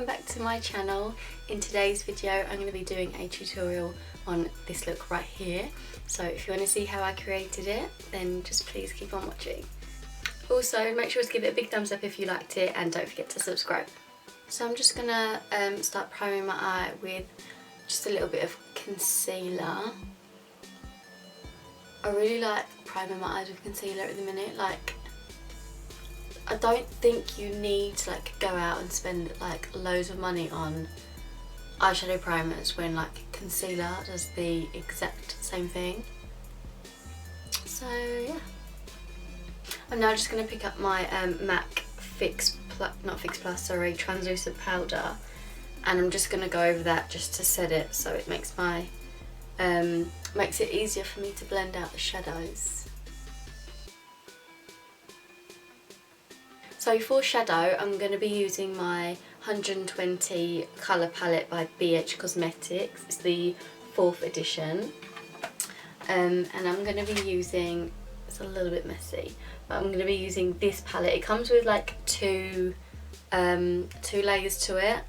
welcome back to my channel. In today's video I'm going to be doing a tutorial on this look right here, so if you want to see how I created it then just please keep on watching. Also make sure to give it a big thumbs up if you liked it and don't forget to subscribe. So I'm just going to start priming my eye with just a little bit of concealer. I really like priming my eyes with concealer at the minute. Like, I don't think you need to like go out and spend like loads of money on eyeshadow primers when like concealer does the exact same thing. So yeah, I'm now just going to pick up my MAC translucent powder, and I'm just going to go over that just to set it so it makes my makes it easier for me to blend out the shadows. So for shadow, I'm going to be using my 120 colour palette by bhcosmetics. It's the 4th edition. And I'm going to be using, it's a little bit messy, but I'm going to be using this palette. It comes with like two layers to it,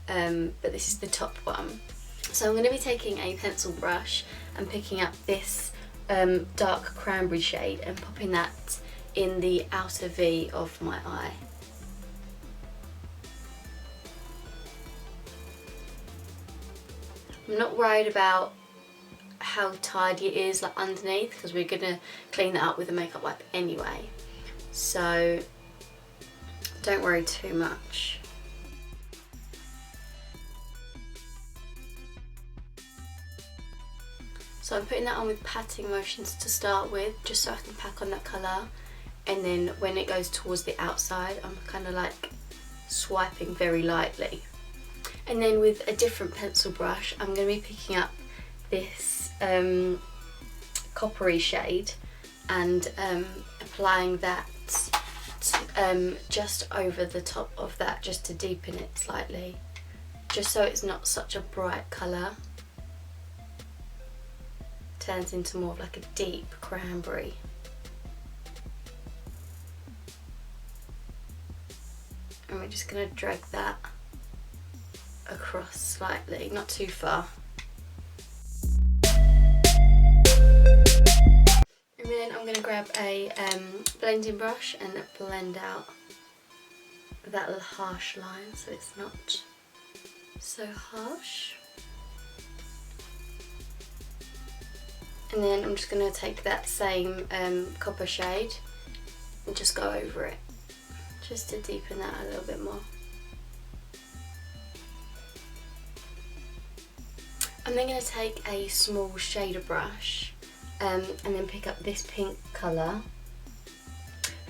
but this is the top one. So I'm going to be taking a pencil brush and picking up this dark cranberry shade and popping that in the outer V of my eye. I'm not worried about how tidy it is like underneath because we're going to clean that up with a makeup wipe anyway, so don't worry too much. So I'm putting that on with patting motions to start with, just so I can pack on that colour, and then when it goes towards the outside I'm kind of like swiping very lightly. And then with a different pencil brush I'm going to be picking up this coppery shade and applying that just over the top of that, just to deepen it slightly, just so it's not such a bright colour. Turns into more of like a deep cranberry. And we're just going to drag that across slightly, not too far. And then I'm going to grab a blending brush and blend out that little harsh line so it's not so harsh. And then I'm just going to take that same copper shade and just go over it, just to deepen that a little bit more. I'm then going to take a small shader brush and then pick up this pink colour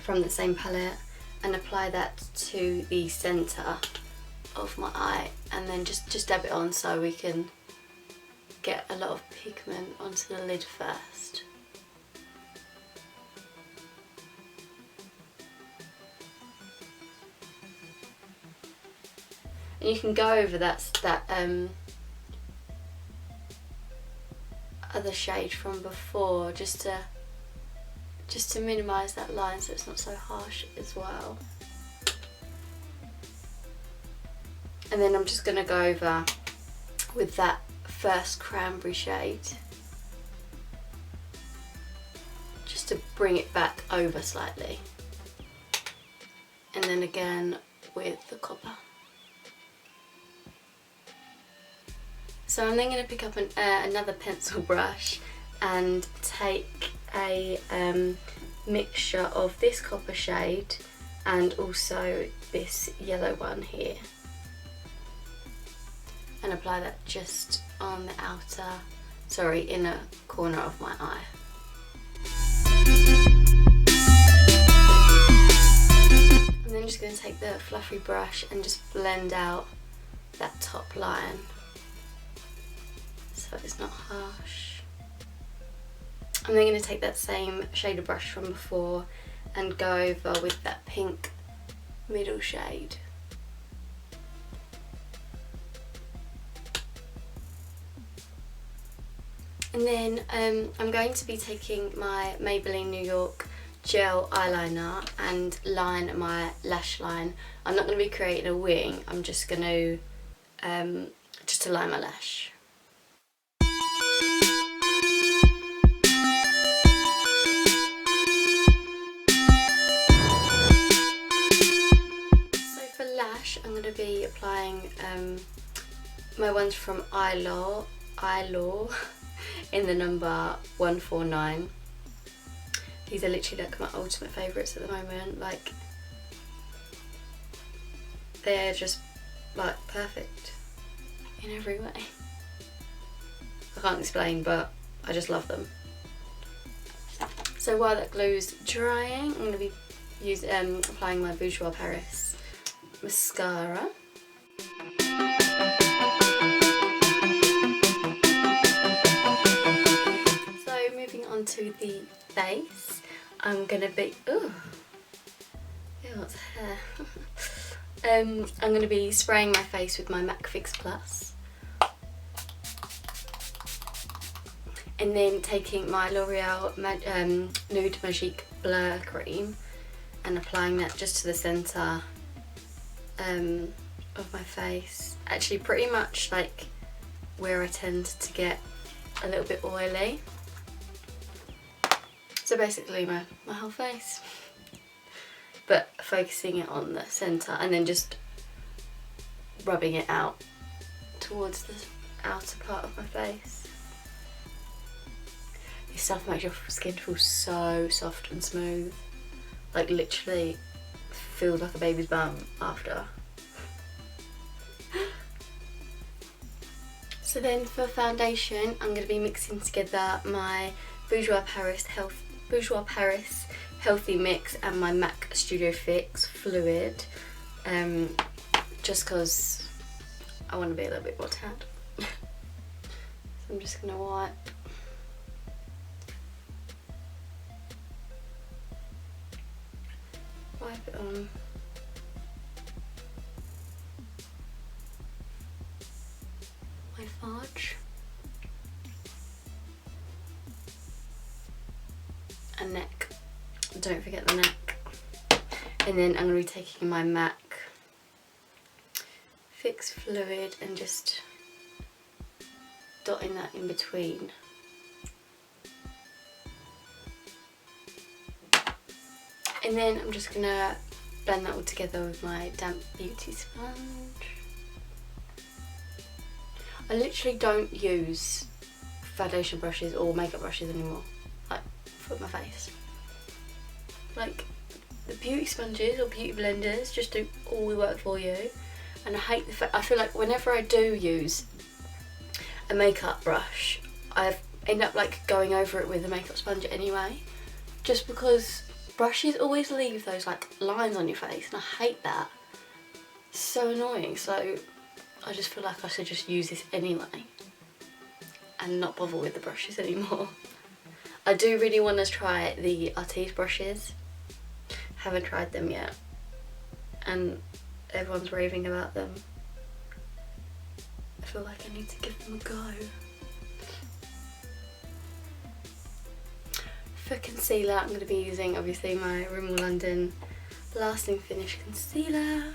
from the same palette and apply that to the centre of my eye, and then just dab it on so we can get a lot of pigment onto the lid first. And you can go over that other shade from before just to minimise that line so it's not so harsh as well. And then I'm just going to go over with that first cranberry shade just to bring it back over slightly, and then again with the copper. So I'm then going to pick up another pencil brush and take a mixture of this copper shade and also this yellow one here, and apply that just on the inner corner of my eye. I'm then just going to take the fluffy brush and just blend out that top line so it's not harsh. I'm then going to take that same shader brush from before and go over with that pink middle shade. And then I'm going to be taking my Maybelline New York gel eyeliner and line my lash line. I'm not going to be creating a wing, I'm just going to just align my lash. So for lash, I'm going to be applying my ones from Eyeliner in the number 149. These are literally like my ultimate favourites at the moment. Like, they're just like perfect in every way. I can't explain, but I just love them. So while that glue's drying, I'm going to be applying my Bourjois Paris mascara. So moving on to the face, I'm going to be... Ooh! Ew, what's hair? I'm going to be spraying my face with my MAC Fix Plus. And then taking my L'Oreal Nude Magique Blur Cream and applying that just to the centre of my face. Actually pretty much like where I tend to get a little bit oily. So basically my whole face. But focusing it on the centre and then just rubbing it out towards the outer part of my face. This stuff makes your skin feel so soft and smooth. Like literally feels like a baby's bum after. So then for foundation, I'm going to be mixing together my Bourjois Paris Healthy Mix and my MAC Studio Fix Fluid, just because I want to be a little bit more tanned. So I'm just going to wipe it on. My fudge. And neck. Don't forget the neck. And then I'm going to be taking my MAC Fix Fluid and just dotting that in between. And then I'm just going to blend that all together with my damp beauty sponge. I literally don't use foundation brushes or makeup brushes anymore, like for my face. Like, the beauty sponges or beauty blenders just do all the work for you, and I hate the fact, I feel like whenever I do use a makeup brush, I end up like going over it with a makeup sponge anyway, just because brushes always leave those like lines on your face and I hate that. It's so annoying, so I just feel like I should just use this anyway and not bother with the brushes anymore. I do really want to try the Artiste brushes. Haven't tried them yet and everyone's raving about them. I feel like I need to give them a go. For concealer, I'm going to be using obviously my Rimmel London Lasting Finish Concealer.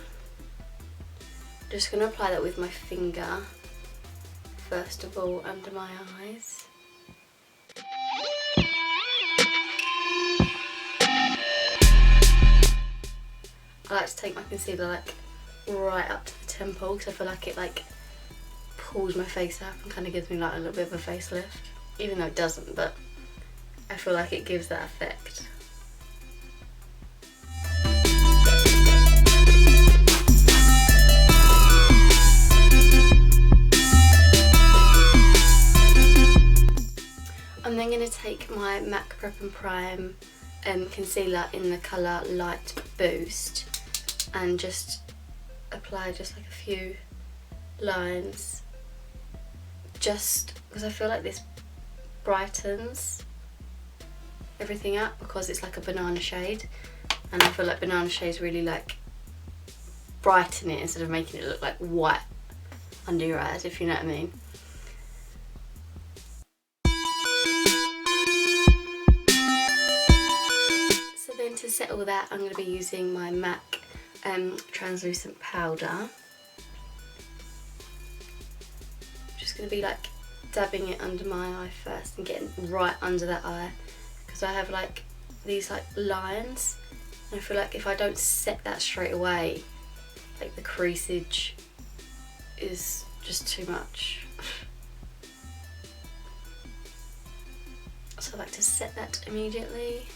Just going to apply that with my finger first of all under my eyes. I like to take my concealer like right up to the temple because I feel like it like pulls my face up and kind of gives me like a little bit of a facelift, even though it doesn't, but I feel like it gives that effect. I'm then going to take my MAC prep+prime concealer in the colour Light Boost and just apply just like a few lines, just because I feel like this brightens everything up because it's like a banana shade, and I feel like banana shades really like brighten it instead of making it look like white under your eyes, if you know what I mean. So to set all that, I'm going to be using my MAC translucent powder. Just going to be like dabbing it under my eye first and getting right under that eye, because I have like these like lines, and I feel like if I don't set that straight away, like the creasage is just too much. So I like to set that immediately,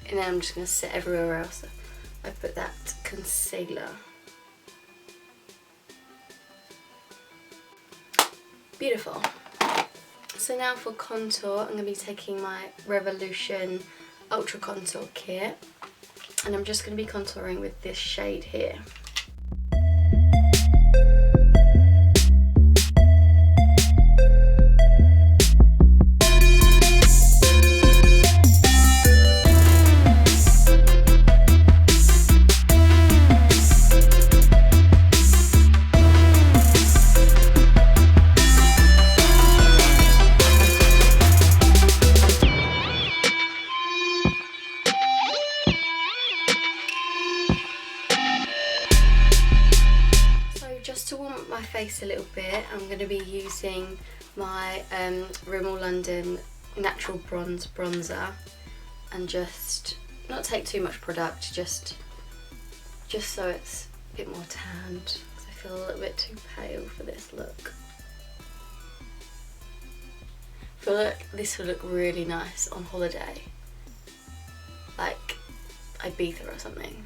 and then I'm just going to set everywhere else. I put that concealer. Beautiful. So now for contour, I'm going to be taking my Revolution Ultra Contour Kit, and I'm just going to be contouring with this shade here. Just to warm up my face a little bit, I'm going to be using my Rimmel London Natural Bronze Bronzer, and just not take too much product, just so it's a bit more tanned, because I feel a little bit too pale for this look. I feel like this would look really nice on holiday, like Ibiza or something.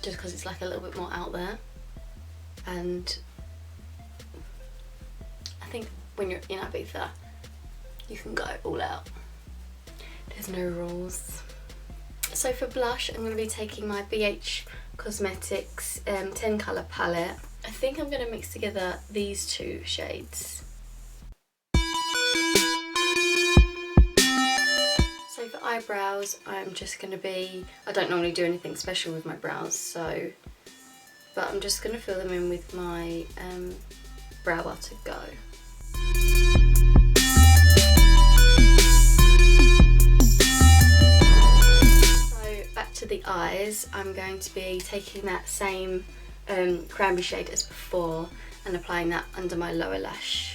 Just because it's like a little bit more out there, and I think when you're in Ibiza you can go all out, there's no rules. So for blush, I'm going to be taking my bhcosmetics 10 colour palette. I think I'm going to mix together these two shades. So for eyebrows, I'm just going to be, I don't normally do anything special with my brows, but I'm just going to fill them in with my Brow Butter Go. So back to the eyes, I'm going to be taking that same cranberry shade as before and applying that under my lower lash.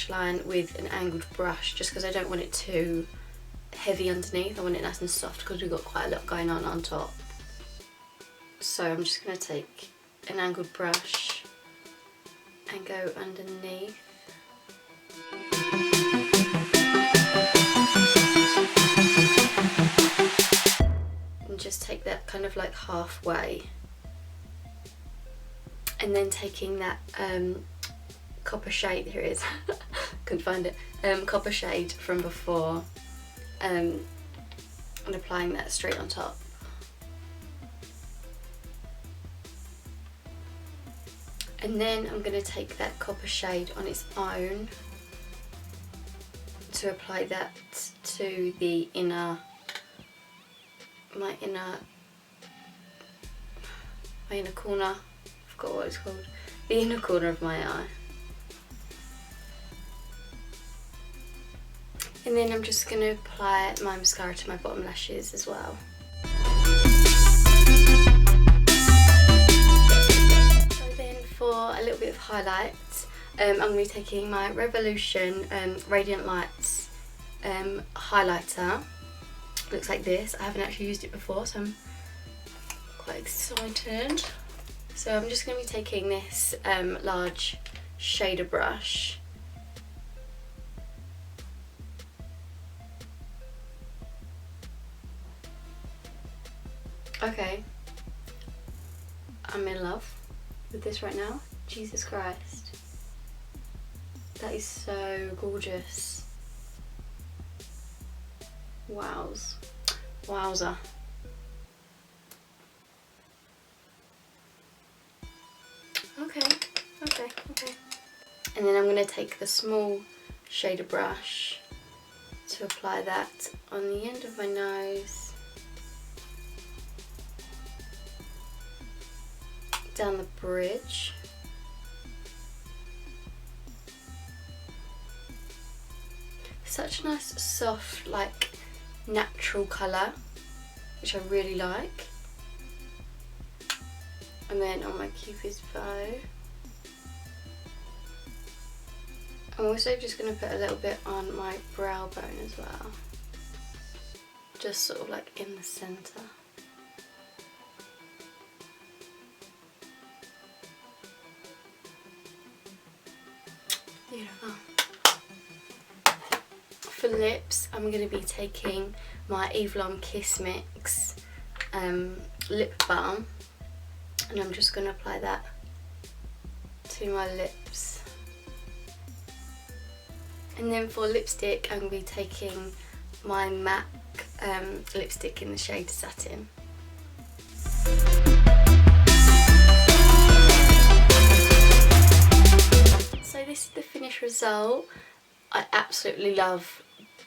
Line with an angled brush, just because I don't want it too heavy underneath. I want it nice and soft because we've got quite a lot going on top. So I'm just going to take an angled brush and go underneath. And just take that kind of like halfway. And then taking that copper shade, here it is, couldn't find it, copper shade from before, and applying that straight on top. And then I'm going to take that copper shade on its own to apply that to the inner, my inner corner, I forgot what it's called, the inner corner of my eye. And then I'm just going to apply my mascara to my bottom lashes as well. So then for a little bit of highlights, I'm going to be taking my Revolution Radiant Lights highlighter. Looks like this. I haven't actually used it before, so I'm quite excited. So I'm just going to be taking this large shader brush. Okay, I'm in love with this right now. Jesus Christ. That is so gorgeous. Wows. Wowza. Okay. And then I'm going to take the small shader brush to apply that on the end of my nose, down the bridge, such a nice soft, like natural colour, which I really like. And then on my Cupid's bow, I'm also just going to put a little bit on my brow bone as well, just sort of like in the centre. Beautiful. For lips, I'm going to be taking my Eve Lom Kiss Mix lip balm, and I'm just going to apply that to my lips. And then for lipstick, I'm going to be taking my MAC lipstick in the shade Satin. So this is the finished result. I absolutely love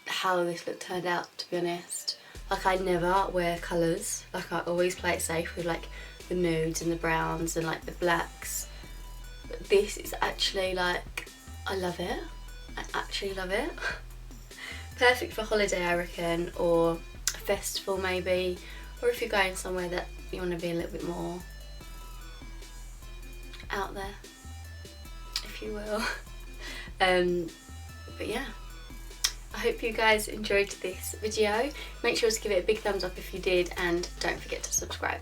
how this look turned out, to be honest. Like, I never wear colours, like I always play it safe with like the nudes and the browns and like the blacks. But this is actually like, I love it. I actually love it. Perfect for holiday, I reckon, or a festival maybe, or if you're going somewhere that you want to be a little bit more out there, if you will. But yeah, I hope you guys enjoyed this video. Make sure to give it a big thumbs up if you did, and don't forget to subscribe.